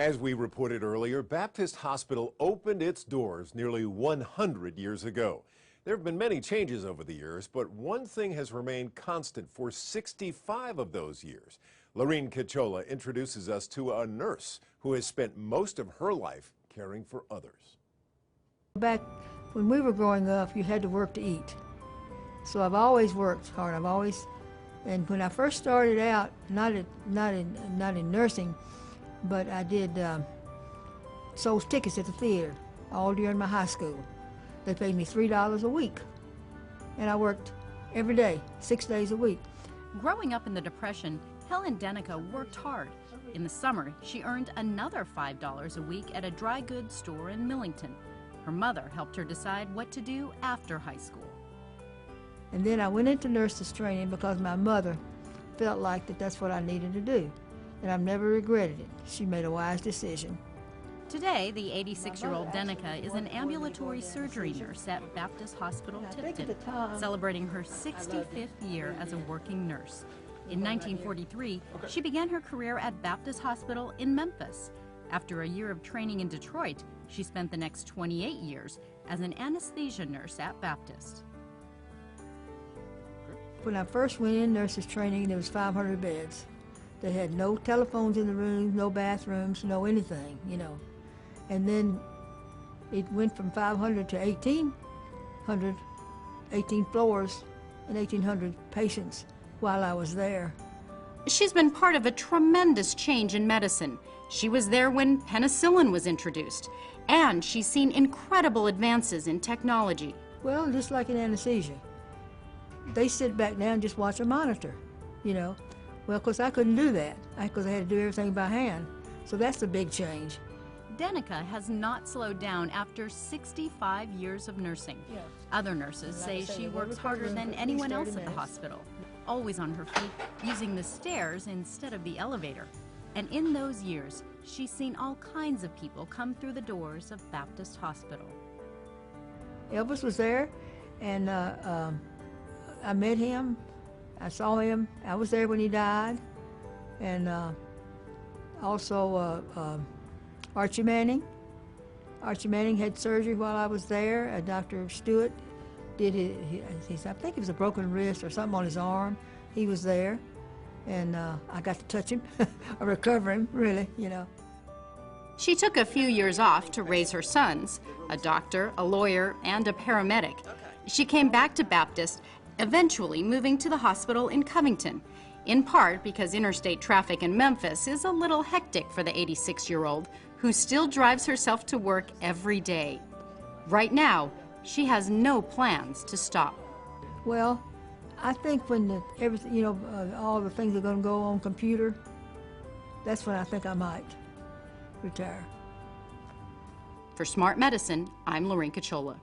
As we reported earlier, Baptist Hospital opened its doors nearly 100 years ago. There have been many changes over the years, but one thing has remained constant for 65 of those years. Lurene Cachola introduces us to a nurse who has spent most of her life caring for others. Back when we were growing up, you had to work to eat. So I've always worked hard. And when I first started out, not in nursing, but I did sold tickets at the theater all during my high school. They paid me $3 a week, and I worked every day, 6 days a week. Growing up in the Depression, Helen Denica worked hard. In the summer, she earned another $5 a week at a dry goods store in Millington. Her mother helped her decide what to do after high school. And then I went into nurses training because my mother felt like that's what I needed to do. And I've never regretted it. She made a wise decision. Today, the 86-year-old Denica is an ambulatory surgery nurse at Baptist Hospital Tipton, celebrating her 65th year as a working nurse. In 1943, she began her career at Baptist Hospital in Memphis. After a year of training in Detroit, she spent the next 28 years as an anesthesia nurse at Baptist. When I first went in nurses training, there was 500 beds. They had no telephones in the rooms, no bathrooms, no anything, you know. And then it went from 500 to 1,800, 18 floors and 1,800 patients while I was there. She's been part of a tremendous change in medicine. She was there when penicillin was introduced, and she's seen incredible advances in technology. Well, just like in anesthesia. They sit back down and just watch a monitor, you know. Well, of course, I couldn't do that because I had to do everything by hand. So that's a big change. Denica has not slowed down after 65 years of nursing. Yeah. Other nurses say she works harder than anyone else at the hospital, always on her feet, using the stairs instead of the elevator. And in those years, she's seen all kinds of people come through the doors of Baptist Hospital. Elvis was there, and I met him. I saw him. I was there when he died. And also Archie Manning. Archie Manning had surgery while I was there. Dr. Stewart did his, I think it was a broken wrist or something on his arm. He was there. And I got to touch him, or recover him, really, you know. She took a few years off to raise her sons, a doctor, a lawyer, and a paramedic. She came back to Baptist, eventually moving to the hospital in Covington, in part because interstate traffic in Memphis is a little hectic for the 86-year-old who still drives herself to work every day. Right now, she has no plans to stop. Well, I think when everything, you know, all the things are going to go on computer, that's when I think I might retire. For Smart Medicine, I'm Lurene Cachola.